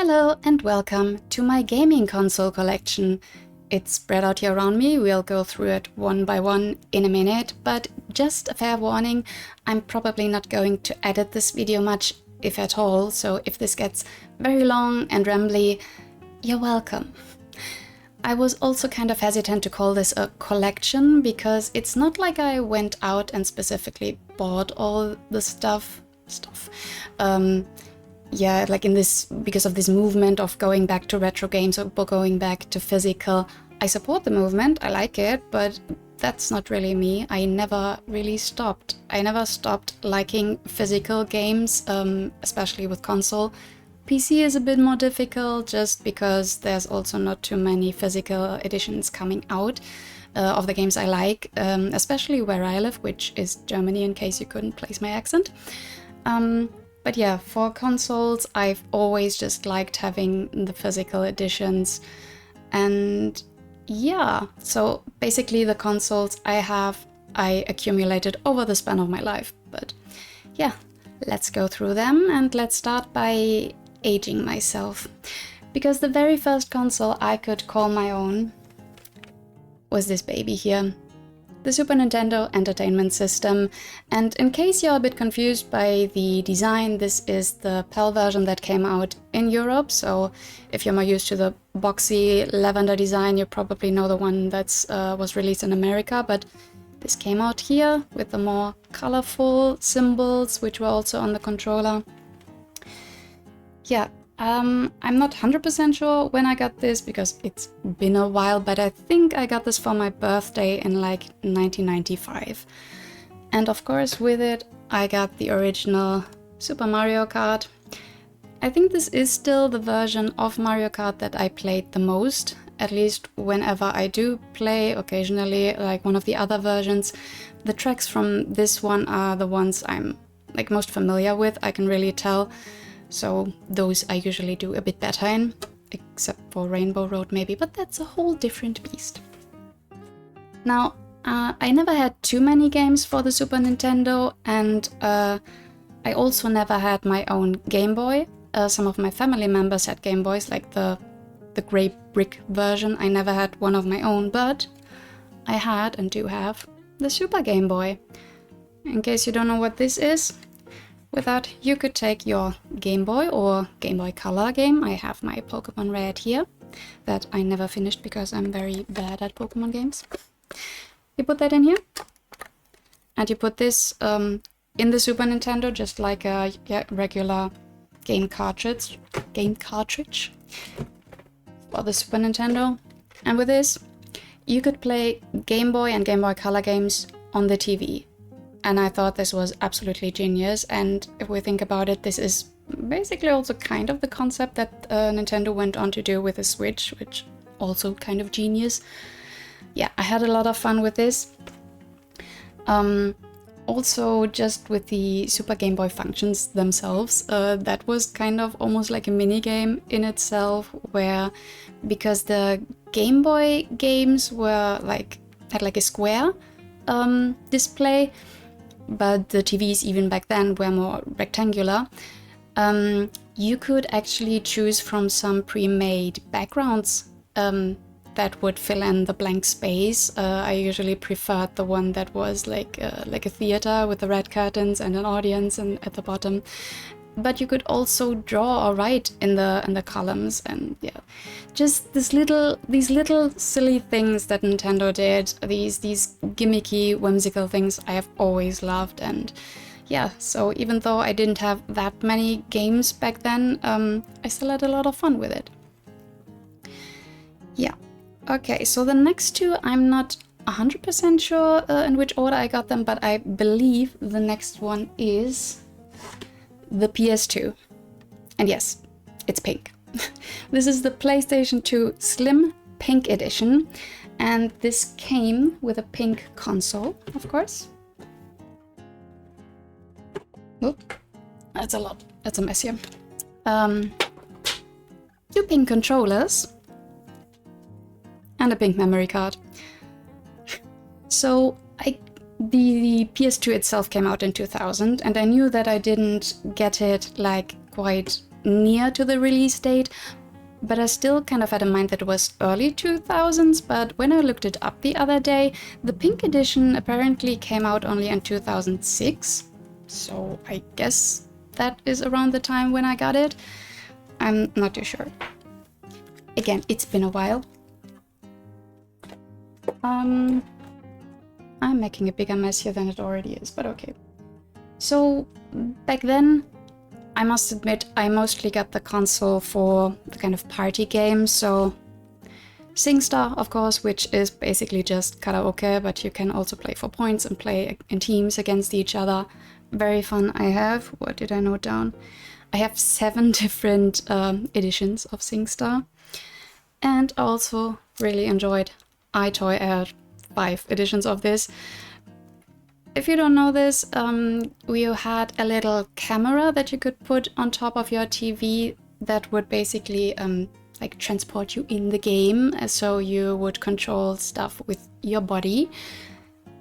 Hello and welcome to my gaming console collection. It's spread out here around me, we'll go through it one by one in a minute, but just a fair warning, I'm probably not going to edit this video much, if at all, so if this gets very long and rambly, you're welcome. I was also kind of hesitant to call this a collection, because it's not like I went out and specifically bought all the stuff. Yeah, like because of this movement of going back to retro games or going back to physical. I support the movement, I like it, but that's not really me. I never really stopped. I never stopped liking physical games, especially with console. PC is a bit more difficult just because there's also not too many physical editions coming out of the games I like, especially where I live, which is Germany, in case you couldn't place my accent. But yeah, for consoles, I've always just liked having the physical editions. And yeah, so basically the consoles I accumulated over the span of my life. But yeah, let's go through them and let's start by aging myself. Because the very first console I could call my own was this baby here. The Super Nintendo Entertainment System, and in case you're a bit confused by the design, this is the PAL version that came out in Europe, so if you're more used to the boxy lavender design, you probably know the one that was released in America, but this came out here with the more colorful symbols, which were also on the controller. Yeah. I'm not 100% sure when I got this, because it's been a while, but I think I got this for my birthday in like 1995. And of course with it I got the original Super Mario Kart. I think this is still the version of Mario Kart that I played the most, at least whenever I do play occasionally like one of the other versions. The tracks from this one are the ones I'm like most familiar with, I can really tell. So those I usually do a bit better in, except for Rainbow Road maybe, but that's a whole different beast. Now, I never had too many games for the Super Nintendo, and I also never had my own Game Boy. Some of my family members had Game Boys, like the grey brick version. I never had one of my own, but I had and do have the Super Game Boy. In case you don't know what this is, with that, you could take your Game Boy or Game Boy Color game. I have my Pokemon Red here, that I never finished because I'm very bad at Pokemon games. You put that in here, and you put this in the Super Nintendo, just like a regular game cartridge for the Super Nintendo. And with this, you could play Game Boy and Game Boy Color games on the TV. And I thought this was absolutely genius, and if we think about it, this is basically also kind of the concept that Nintendo went on to do with the Switch, which also kind of genius. Yeah, I had a lot of fun with this. Also, just with the Super Game Boy functions themselves, that was kind of almost like a mini game in itself, where because the Game Boy games were had like a square display, but the TVs even back then were more rectangular, you could actually choose from some pre-made backgrounds that would fill in the blank space. I usually preferred the one that was like a theater with the red curtains and an audience and at the bottom. But you could also draw or write in the columns, and yeah, just these little silly things that Nintendo did, these gimmicky, whimsical things I have always loved. And yeah, so even though I didn't have that many games back then, I still had a lot of fun with it. Yeah, okay, so the next two, I'm not 100% sure in which order I got them, but I believe the next one is the PS2. And yes, it's pink. This is the PlayStation 2 Slim Pink Edition, and this came with a pink console, of course. Oop, that's a lot. That's a mess here. 2 pink controllers and a pink memory card. So the PS2 itself came out in 2000, and I knew that I didn't get it like quite near to the release date, but I still kind of had in mind that it was early 2000s. But when I looked it up the other day, the pink edition apparently came out only in 2006, so I guess that is around the time when I got it. I'm not too sure. Again, it's been a while. I'm making a bigger mess here than it already is, but okay. So back then, I must admit, I mostly got the console for the kind of party games. So SingStar, of course, which is basically just karaoke, but you can also play for points and play in teams against each other. Very fun. I have, what did I note down? I have 7 different editions of SingStar. And also really enjoyed iToy. I had 5 editions of this. If you don't know this, we had a little camera that you could put on top of your TV that would basically like transport you in the game. So you would control stuff with your body.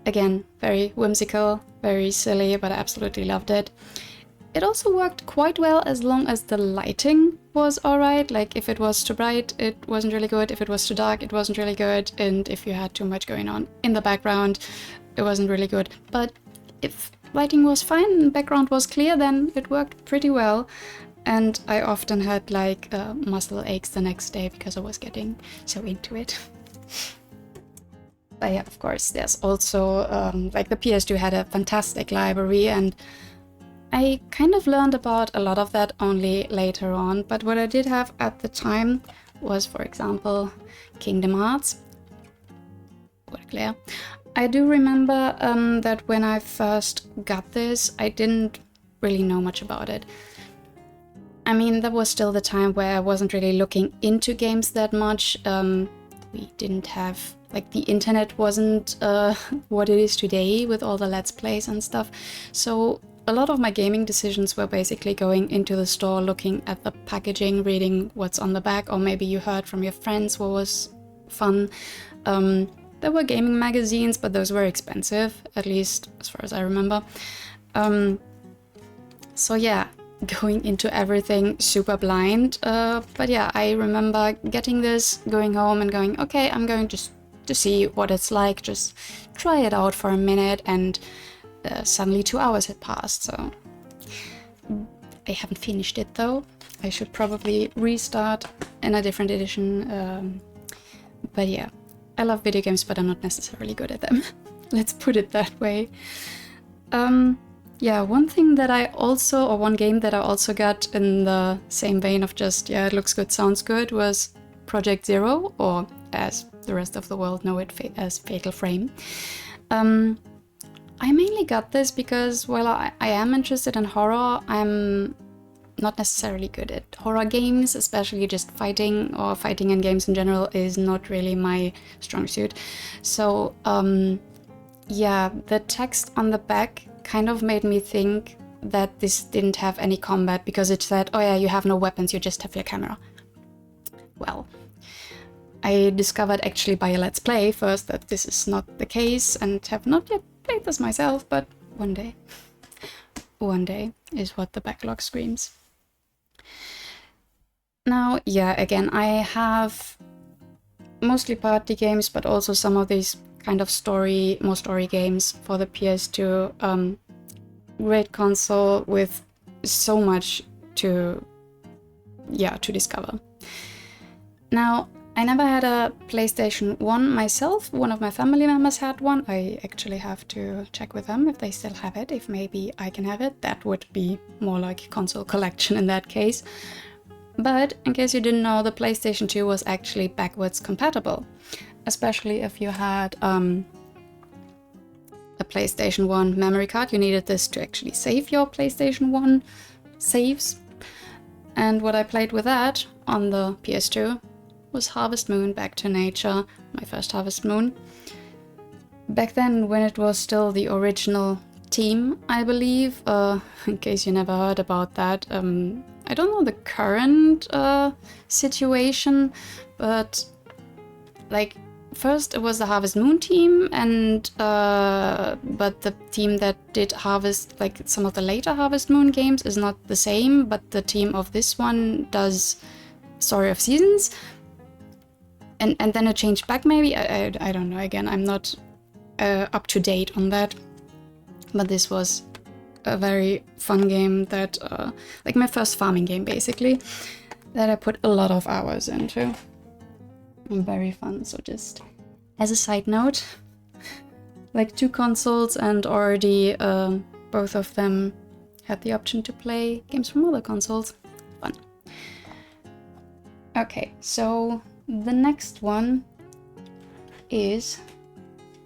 Again, very whimsical, very silly, but I absolutely loved it. It also worked quite well as long as the lighting was alright. Like if it was too bright, it wasn't really good. If it was too dark, it wasn't really good. And if you had too much going on in the background, it wasn't really good. But if lighting was fine and background was clear, then it worked pretty well. And I often had like muscle aches the next day because I was getting so into it. But yeah, of course, there's also like the PS2 had a fantastic library, and I kind of learned about a lot of that only later on. But what I did have at the time was, for example, Kingdom Hearts. What a glare. I do remember that when I first got this, I didn't really know much about it. I mean, that was still the time where I wasn't really looking into games that much. We didn't have, like, the internet wasn't what it is today with all the Let's Plays and stuff. So a lot of my gaming decisions were basically going into the store, looking at the packaging, reading what's on the back, or maybe you heard from your friends what was fun. There were gaming magazines, but those were expensive, at least as far as I remember. So yeah, going into everything super blind. But yeah, I remember getting this, going home and going, okay, I'm going just to see what it's like, just try it out for a minute, and suddenly 2 hours had passed, so I haven't finished it though. I should probably restart in a different edition. But yeah, I love video games, but I'm not necessarily good at them. Let's put it that way. Yeah, one game that I also got in the same vein of just, yeah, it looks good, sounds good, was Project Zero, or as the rest of the world know it as Fatal Frame. I mainly got this because, well, I am interested in horror. I'm not necessarily good at horror games, especially just fighting, or fighting in games in general is not really my strong suit. So, yeah, the text on the back kind of made me think that this didn't have any combat, because it said, oh yeah, you have no weapons, you just have your camera. Well, I discovered actually by a Let's Play first that this is not the case, and have not yet played this myself, but one day. One day is what the backlog screams. Now, yeah, again, I have mostly party games, but also some of these kind of more story games for the PS2. Great console with so much to discover. Now, I never had a PlayStation 1 myself. One of my family members had one. I actually have to check with them if they still have it, if maybe I can have it. That would be more like console collection in that case. But in case you didn't know, the PlayStation 2 was actually backwards compatible, especially if you had a PlayStation 1 memory card. You needed this to actually save your PlayStation 1 saves. And what I played with that on the PS2 was Harvest Moon: Back to Nature, my first Harvest Moon. Back then, when it was still the original team, I believe, in case you never heard about that. I don't know the current situation, but like first it was the Harvest Moon team, and but the team that did Harvest, like some of the later Harvest Moon games, is not the same, but the team of this one does Story of Seasons. And then it changed back, maybe? I don't know. Again, I'm not up to date on that. But this was a very fun game that, like my first farming game, basically, that I put a lot of hours into. Very fun. So just as a side note, like 2 consoles, and already both of them had the option to play games from other consoles. Fun. Okay, so the next one is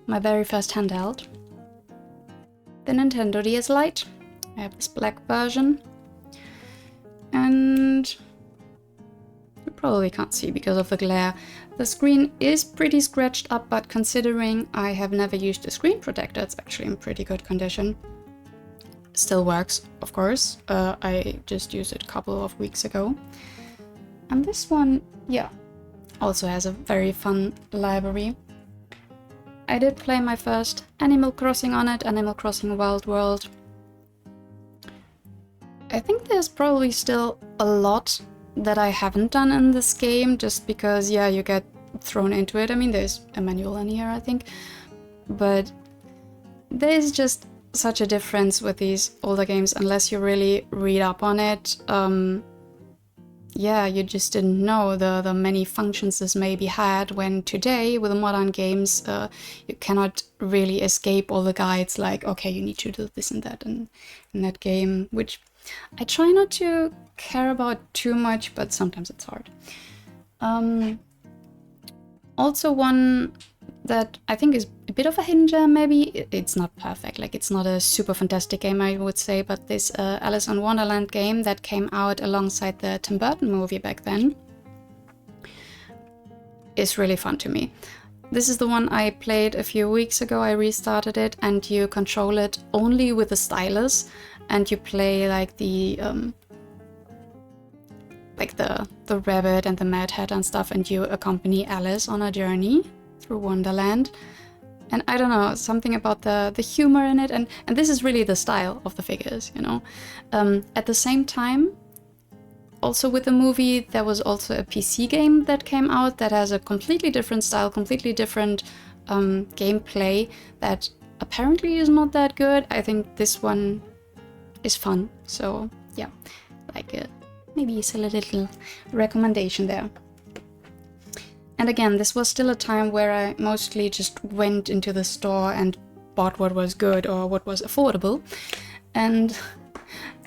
my very first handheld, the Nintendo DS Lite. I have this black version, and you probably can't see because of the glare. The screen is pretty scratched up, but considering I have never used a screen protector, it's actually in pretty good condition. Still works, of course. I just used it a couple of weeks ago. And this one, yeah, also has a very fun library. I did play my first Animal Crossing on it, Animal Crossing Wild World. I think there's probably still a lot that I haven't done in this game, just because, yeah, you get thrown into it. I mean, there's a manual in here, I think, but there's just such a difference with these older games unless you really read up on it. Yeah, you just didn't know the many functions this maybe had, when today, with the modern games, you cannot really escape all the guides, like, okay, you need to do this and that in that game, which I try not to care about too much, but sometimes it's hard. Also one that I think is a bit of a hidden gem, maybe. It's not perfect, like it's not a super fantastic game, I would say, but this Alice in Wonderland game that came out alongside the Tim Burton movie back then is really fun to me. This is the one I played a few weeks ago. I restarted it, and you control it only with the stylus, and you play like the rabbit and the Mad Hatter and stuff, and you accompany Alice on a journey through Wonderland. And I don't know, something about the humor in it, and this is really the style of the figures, you know. At the same time, also with the movie, there was also a PC game that came out that has a completely different style, completely different gameplay that apparently is not that good. I think this one is fun, so yeah, like maybe it's a little recommendation there. And again, this was still a time where I mostly just went into the store and bought what was good or what was affordable. And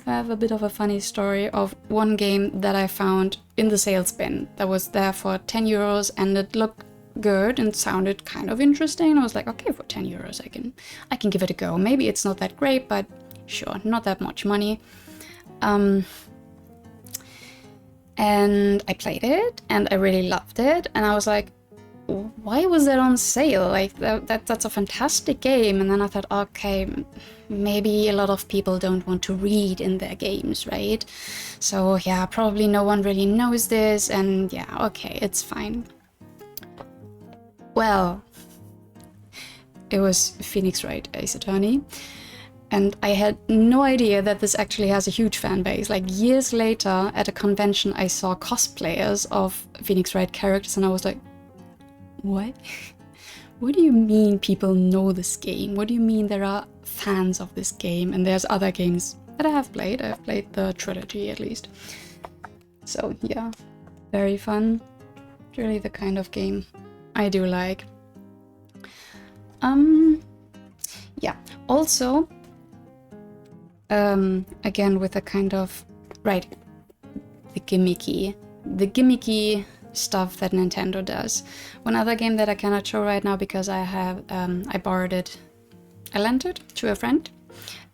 I have a bit of a funny story of one game that I found in the sales bin that was there for 10 euros, and it looked good and sounded kind of interesting. I was like, okay, for 10 euros I can give it a go. Maybe it's not that great, but sure, not that much money. And I played it, and I really loved it, and I was like, why was that on sale? Like, that's a fantastic game. And then I thought, okay, maybe a lot of people don't want to read in their games, right? So yeah, probably no one really knows this, and yeah, okay, it's fine. Well, it was Phoenix Wright Ace Attorney. And I had no idea that this actually has a huge fan base. Like, years later, at a convention, I saw cosplayers of Phoenix Wright characters, and I was like, what? What do you mean people know this game? What do you mean there are fans of this game? And there's other games that I have played. I've played the trilogy, at least. So, yeah, very fun. Really the kind of game I do like. Yeah, also... again, with a kind of, right, the gimmicky stuff that Nintendo does. One other game that I cannot show right now because I have, I borrowed it, I lent it to a friend,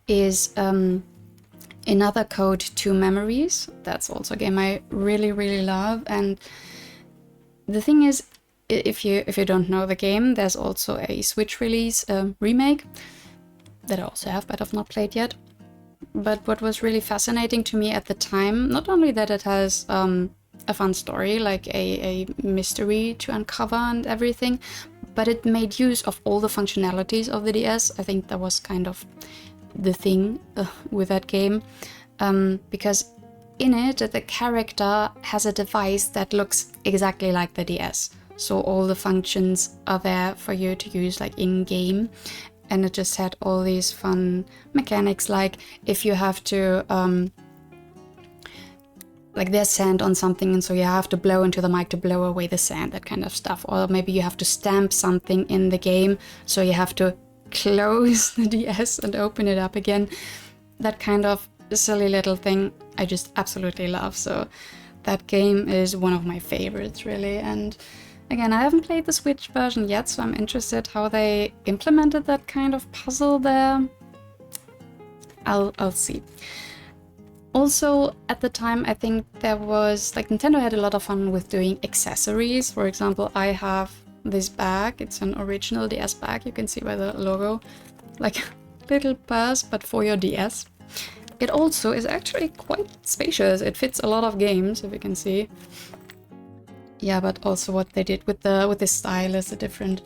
is Another Code to Memories. That's also a game I really, really love. And the thing is, if you don't know the game, there's also a Switch release remake that I also have, but I've not played yet. But what was really fascinating to me at the time, not only that it has a fun story, like a mystery to uncover and everything, but it made use of all the functionalities of the DS. I think that was kind of the thing with that game, because in it, the character has a device that looks exactly like the DS. So all the functions are there for you to use like in-game. And it just had all these fun mechanics, like if you have to, like there's sand on something and so you have to blow into the mic to blow away the sand, that kind of stuff. Or maybe you have to stamp something in the game, so you have to close the DS and open it up again. That kind of silly little thing I just absolutely love. So that game is one of my favorites, really. And again, I haven't played the Switch version yet, so I'm interested how they implemented that kind of puzzle there. I'll see. Also, at the time, I think there was, like, Nintendo had a lot of fun with doing accessories. For example, I have this bag. It's an original DS bag. You can see by the logo, like a little purse, but for your DS. It also is actually quite spacious. It fits a lot of games, if you can see. Yeah, but also what they did with the stylus, the different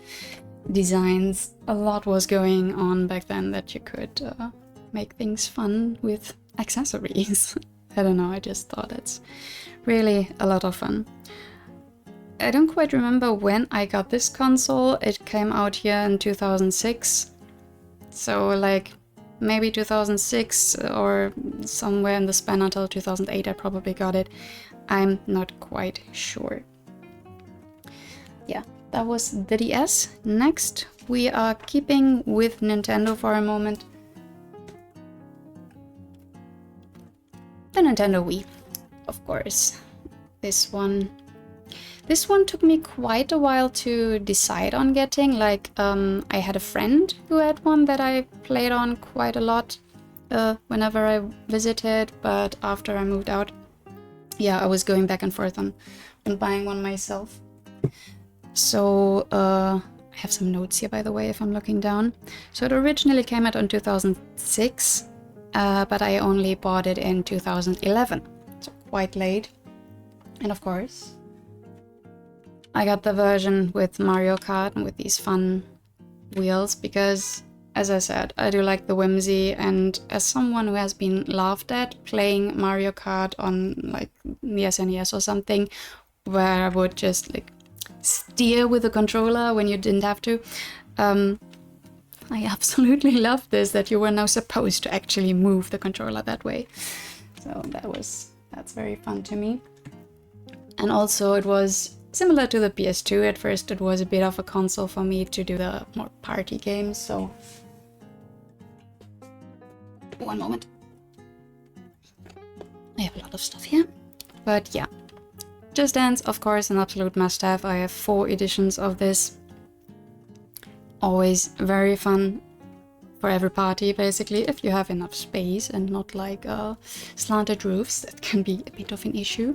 designs. A lot was going on back then that you could make things fun with accessories. I don't know, I just thought it's really a lot of fun. I don't quite remember when I got this console. It came out here in 2006. So like maybe 2006 or somewhere in the span until 2008 I probably got it. I'm not quite sure. Yeah, that was the DS. Next, we are keeping with Nintendo for a moment. The Nintendo Wii, of course. This one took me quite a while to decide on getting. Like, I had a friend who had one that I played on quite a lot whenever I visited, but after I moved out, yeah, I was going back and forth on buying one myself. So, I have some notes here, by the way, if I'm looking down. So it originally came out in 2006, but I only bought it in 2011, so quite late. And of course, I got the version with Mario Kart and with these fun wheels because, as I said, I do like the whimsy, and as someone who has been laughed at playing Mario Kart on like the SNES or something, where I would just like steer with the controller when you didn't have to, I absolutely love this, that you were now supposed to actually move the controller that way. So that's very fun to me. And also it was similar to the PS2. At first it was a bit of a console for me to do the more party games, so... One moment. I have a lot of stuff here. But yeah. Just Dance, of course, an absolute must-have. I have 4 editions of this. Always very fun for every party, basically, if you have enough space and not like slanted roofs. That can be a bit of an issue.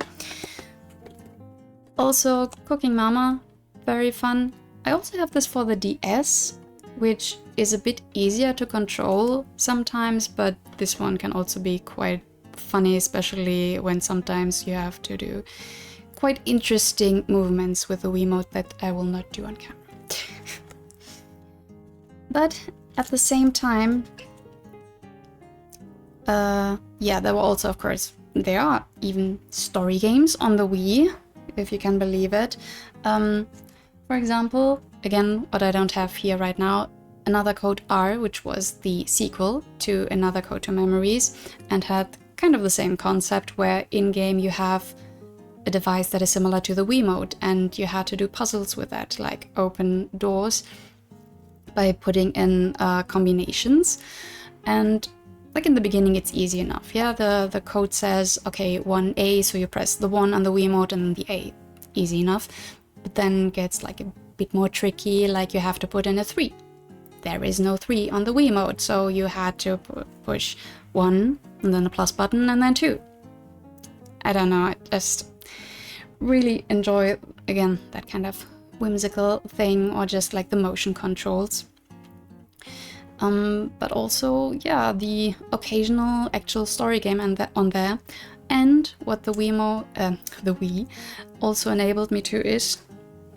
Also, Cooking Mama, very fun. I also have this for the DS, which is a bit easier to control sometimes, but this one can also be quite funny, especially when sometimes you have to do quite interesting movements with the Wiimote that I will not do on camera. But at the same time, yeah, there were also, of course, there are even story games on the Wii, if you can believe it. For example, again, what I don't have here right now, Another Code R, which was the sequel to Another Code to Memories, and had kind of the same concept where in-game you have a device that is similar to the Wiimote, and you had to do puzzles with that, like open doors by putting in combinations. And like in the beginning it's easy enough, yeah, the code says, okay, 1A, so you press the 1 on the Wiimote and the A, easy enough. But then gets like a bit more tricky, like you have to put in a 3. There is no 3 on the Wiimote, so you had to push 1 and then a plus button and then 2. I don't know, I just really enjoy, again, that kind of whimsical thing, or just like the motion controls. But also, yeah, the occasional actual story game on there. And what the Wii also enabled me to is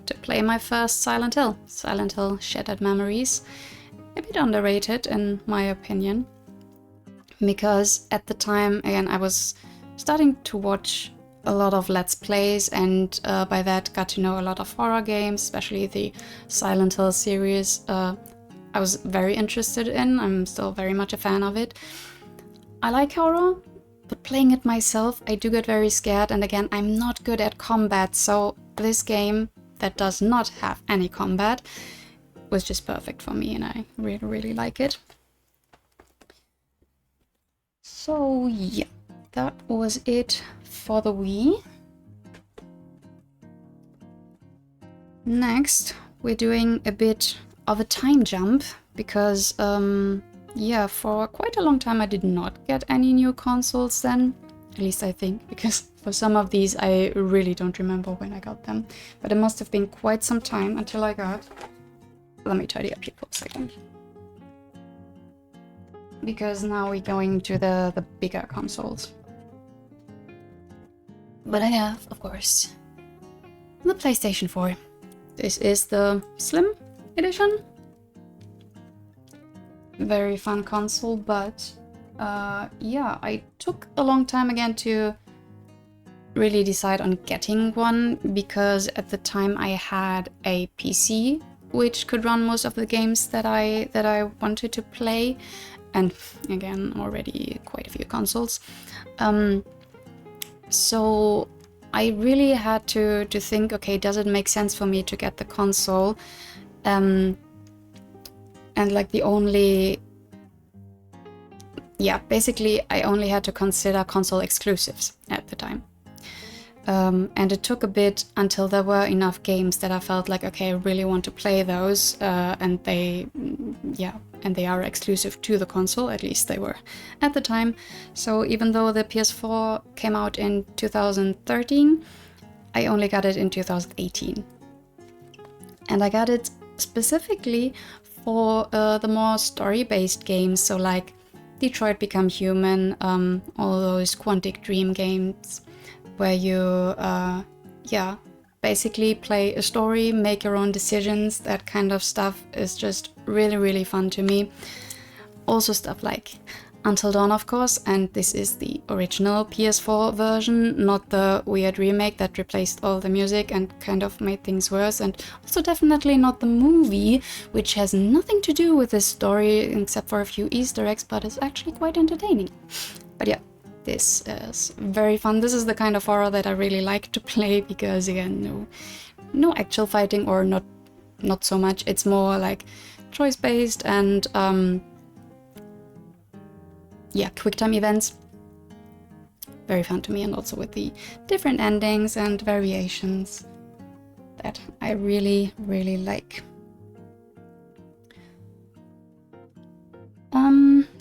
to play my first Silent Hill. Silent Hill Shattered Memories. A bit underrated in my opinion. Because at the time, again, I was starting to watch a lot of Let's Plays, and by that got to know a lot of horror games, especially the Silent Hill series. I was very interested in. I'm still very much a fan of it. I like horror, but playing it myself, I do get very scared, and again, I'm not good at combat, so this game that does not have any combat was just perfect for me, and I really, really like it. So yeah, that was it for the Wii. Next, we're doing a bit of a time jump because, yeah, for quite a long time I did not get any new consoles then. At least I think, because for some of these I really don't remember when I got them. But it must have been quite some time until I got... Let me tidy up here for a second. Because now we're going to the bigger consoles. But I have, of course, the PlayStation 4. This is the Slim edition. Very fun console, but yeah, I took a long time again to really decide on getting one, because at the time I had a PC which could run most of the games that I wanted to play, and again, already quite a few consoles. So I really had to think, okay, does it make sense for me to get the console? And like the only... Yeah, basically I only had to consider console exclusives at the time. And it took a bit until there were enough games that I felt like, okay, I really want to play those, and they are exclusive to the console, at least they were at the time. So even though the PS4 came out in 2013, I only got it in 2018. And I got it specifically for the more story-based games, so like Detroit Become Human, all those Quantic Dream games, where you, basically play a story, make your own decisions. That kind of stuff is just really, really fun to me. Also stuff like Until Dawn, of course, and this is the original PS4 version, not the weird remake that replaced all the music and kind of made things worse, and also definitely not the movie, which has nothing to do with this story except for a few Easter eggs, but is actually quite entertaining. But yeah. This is very fun. This is the kind of horror that I really like to play because, again, no actual fighting, or not so much. It's more like choice-based and, yeah, quick-time events. Very fun to me, and also with the different endings and variations that I really, really like.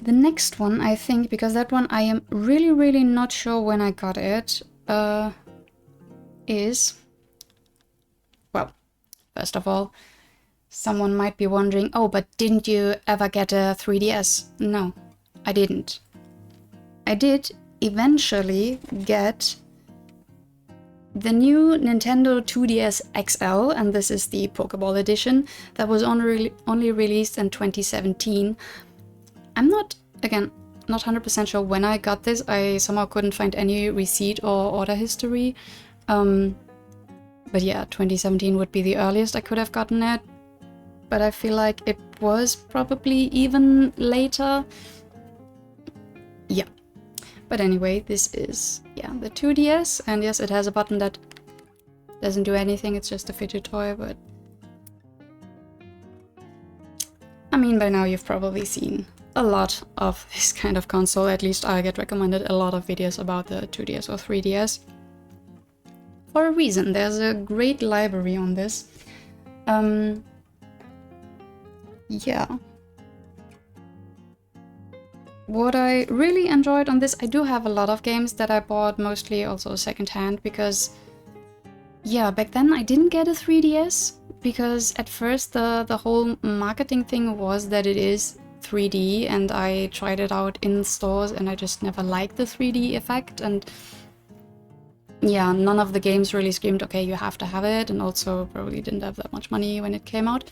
The next one, I think, because that one I am really, really not sure when I got it, is... Well, first of all, someone might be wondering, oh, but didn't you ever get a 3DS? No, I didn't. I did eventually get the new Nintendo 2DS XL, and this is the Pokeball edition, that was only released in 2017. I'm not 100% sure when I got this. I somehow couldn't find any receipt or order history. But yeah, 2017 would be the earliest I could have gotten it. But I feel like it was probably even later. Yeah. But anyway, this is, yeah, the 2DS. And yes, it has a button that doesn't do anything. It's just a fidget toy, but... I mean, by now you've probably seen a lot of this kind of console. At least I get recommended a lot of videos about the 2DS or 3DS. For a reason, there's a great library on this. Yeah. What I really enjoyed on this, I do have a lot of games that I bought mostly also secondhand, because yeah, back then I didn't get a 3DS, because at first the whole marketing thing was that it is 3D, and I tried it out in stores and I just never liked the 3D effect, and yeah, none of the games really screamed, okay, you have to have it, and also probably didn't have that much money when it came out.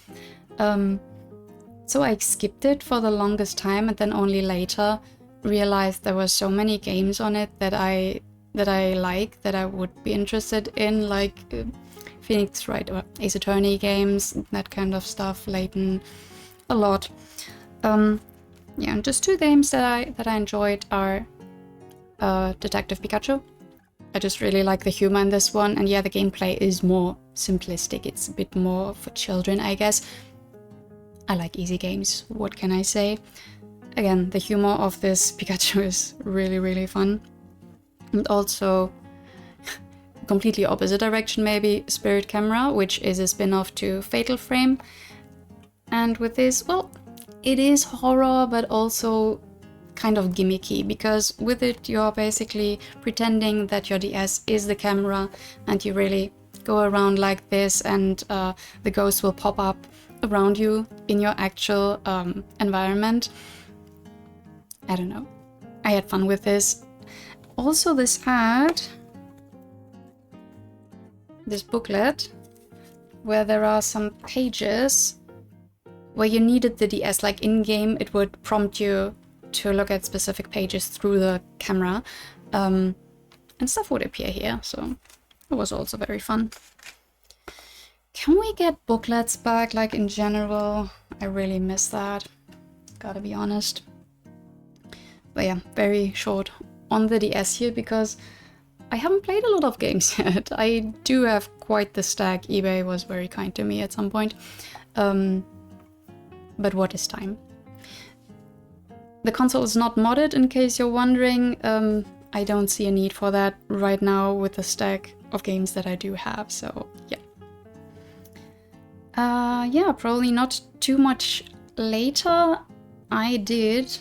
So I skipped it for the longest time, and then only later realized there were so many games on it that I like, that I would be interested in, like Phoenix Wright or Ace Attorney games, that kind of stuff, Layton, a lot. Yeah, and just two games that I enjoyed are Detective Pikachu. I just really like the humor in this one, and yeah, the gameplay is more simplistic. It's a bit more for children, I guess. I like easy games, what can I say? Again, the humor of this Pikachu is really, really fun. And also, completely opposite direction maybe, Spirit Camera, which is a spin-off to Fatal Frame. And with this, well, it is horror, but also kind of gimmicky, because with it you're basically pretending that your DS is the camera, and you really go around like this, and the ghost will pop up around you in your actual environment. I don't know. I had fun with this. Also, this had this booklet where there are some pages where you needed the DS, like in-game it would prompt you to look at specific pages through the camera, and stuff would appear here, so it was also very fun. Can we get booklets back, like in general? I really miss that, gotta be honest. But yeah, very short on the DS here, because I haven't played a lot of games yet. I do have quite the stack. eBay was very kind to me at some point. But what is time? The console is not modded, in case you're wondering. I don't see a need for that right now with the stack of games that I do have, so yeah. Yeah, probably not too much later. I did,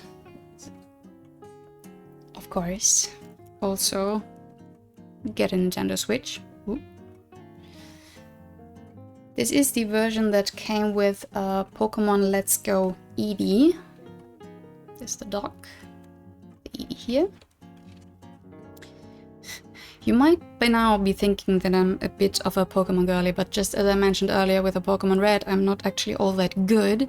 of course, also get a Nintendo Switch. Ooh. This is the version that came with Pokemon Let's Go Eevee. There's the dock, the Eevee here. You might by now be thinking that I'm a bit of a Pokemon girly, but just as I mentioned earlier with the Pokemon Red, I'm not actually all that good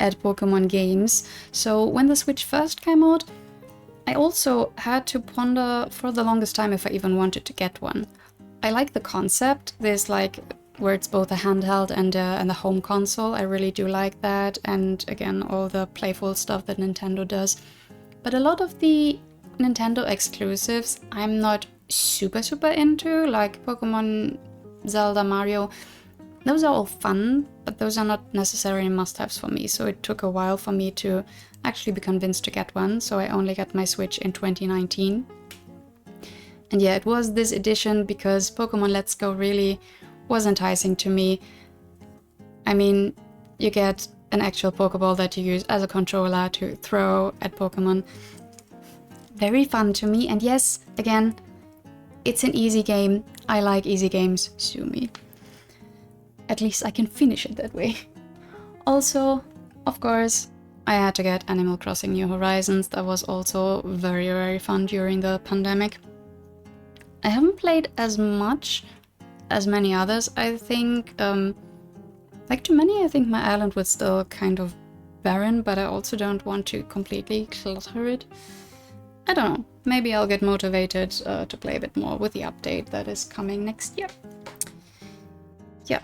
at Pokemon games. So when the Switch first came out, I also had to ponder for the longest time if I even wanted to get one. I like the concept. There's like where it's both a handheld and a home console. I really do like that, and again, all the playful stuff that Nintendo does. But a lot of the Nintendo exclusives I'm not super into, like Pokemon, Zelda, Mario. Those are all fun, but those are not necessarily must-haves for me, so it took a while for me to actually be convinced to get one, so I only got my Switch in 2019. And yeah, it was this edition because Pokemon Let's Go really was enticing to me. I mean, you get an actual Pokeball that you use as a controller to throw at Pokemon. Very fun to me, and yes, again, it's an easy game. I like easy games, sue me. At least I can finish it that way. Also, of course, I had to get Animal Crossing New Horizons. That was also very fun during the pandemic. I haven't played as much as many others, I think. Like too many, I think my island was still kind of barren, but I also don't want to completely clutter it. I don't know, maybe I'll get motivated to play a bit more with the update that is coming next year. Yeah,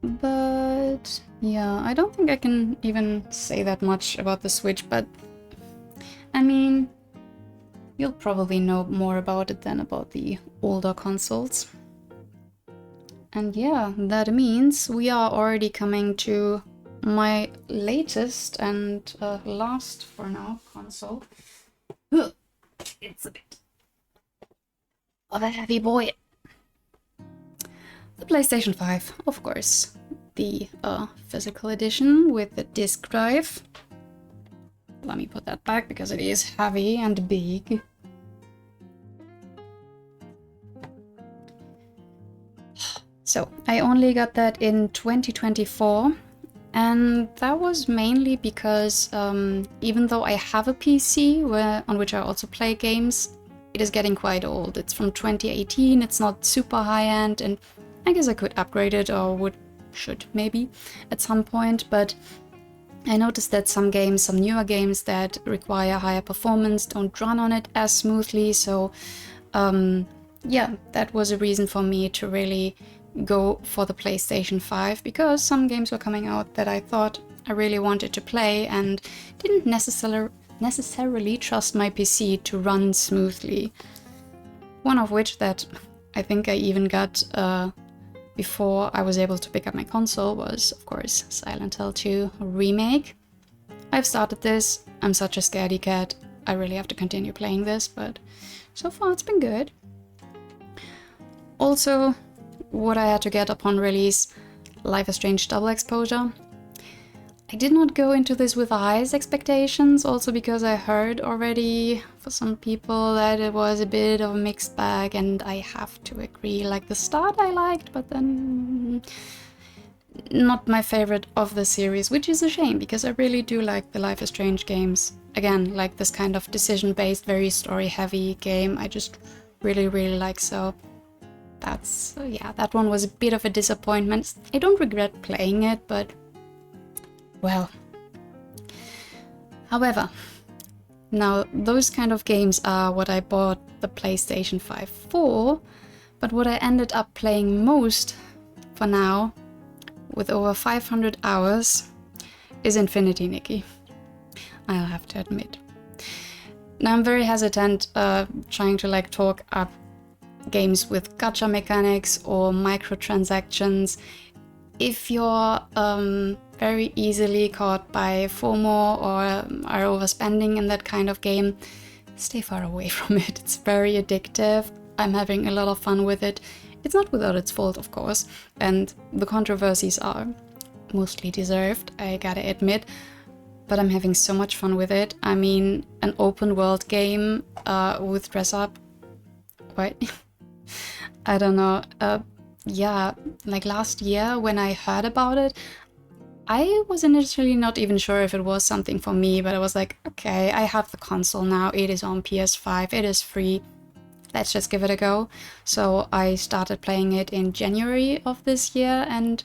but yeah, I don't think I can even say that much about the Switch, but I mean, you'll probably know more about it than about the older consoles. And yeah, that means we are already coming to my latest and last, for now, console. Ugh. It's a bit of a heavy boy. The PlayStation 5, of course. The physical edition with the disc drive. Let me put that back because it is heavy and big. So, I only got that in 2024. And that was mainly because even though I have a PC on which I also play games, it is getting quite old. It's from 2018, it's not super high-end, and I guess I could upgrade it, or should maybe at some point, but I noticed that some games, some newer games that require higher performance don't run on it as smoothly, so yeah, that was a reason for me to really go for the PlayStation 5, because some games were coming out that I thought I really wanted to play and didn't necessarily trust my PC to run smoothly. One of which that I think I even got before I was able to pick up my console was, of course, Silent Hill 2 Remake. I've started this, I'm such a scaredy cat, I really have to continue playing this, but so far it's been good. Also, what I had to get upon release, Life is Strange Double Exposure. I did not go into this with the highest expectations, also because I heard already for some people that it was a bit of a mixed bag, and I have to agree, like the start I liked, but then not my favorite of the series, which is a shame, because I really do like the Life is Strange games. Again, like this kind of decision-based, very story-heavy game, I just really, really like, so that's, yeah, that one was a bit of a disappointment. I don't regret playing it, but well. However, now those kind of games are what I bought the PlayStation 5 for, but what I ended up playing most for now, with over 500 hours, is Infinity Nikki. I'll have to admit. Now I'm very hesitant trying to like talk up games with gacha mechanics or microtransactions. If you're very easily caught by FOMO or are overspending in that kind of game, stay far away from it. It's very addictive. I'm having a lot of fun with it. It's not without its fault, of course, and the controversies are mostly deserved, I gotta admit, but I'm having so much fun with it. I mean, an open world game with dress up, what? I don't know. Yeah, like last year when I heard about it, I was initially not even sure if it was something for me, but I was like, okay, I have the console now, it is on PS5, it is free, let's just give it a go. So I started playing it in January of this year and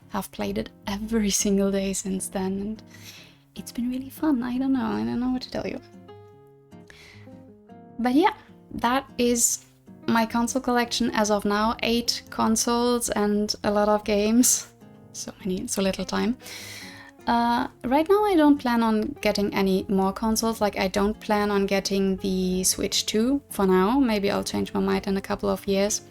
have played it every single day since then, and it's been really fun. I don't know what to tell you. But yeah, that is my console collection as of now. 8 consoles and a lot of games. So little time. Right now I don't plan on getting any more consoles. Like I don't plan on getting the Switch 2 for now. Maybe I'll change my mind in a couple of years.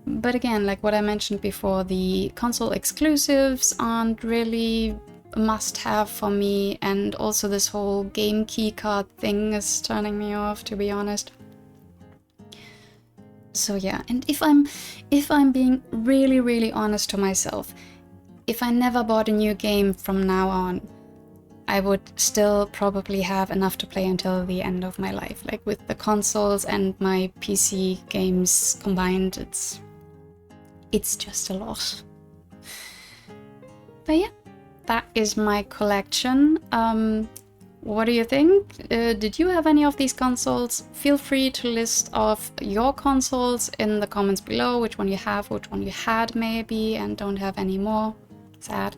But again, like what I mentioned before, the console exclusives aren't really a must-have for me, and also this whole game keycard thing is turning me off, to be honest. So yeah, and if I'm being really, really honest to myself, if I never bought a new game from now on, I would still probably have enough to play until the end of my life. Like with the consoles and my PC games combined, it's just a lot. But yeah, that is my collection. What do you think? Did you have any of these consoles? Feel free to list off your consoles in the comments below, which one you have, which one you had maybe, and don't have any more. Sad.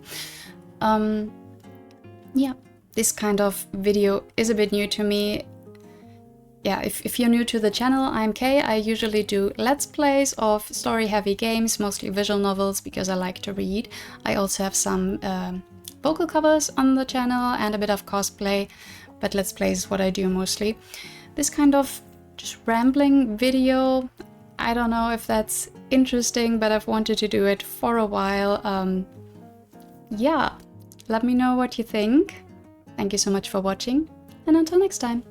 Yeah, this kind of video is a bit new to me. Yeah, if you're new to the channel, I'm Kay. I usually do Let's Plays of story-heavy games, mostly visual novels, because I like to read. I also have some vocal covers on the channel and a bit of cosplay, but Let's Play is what I do mostly. This kind of just rambling video, I don't know if that's interesting, but I've wanted to do it for a while. Yeah, let me know what you think. Thank you so much for watching, and until next time,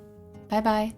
bye bye.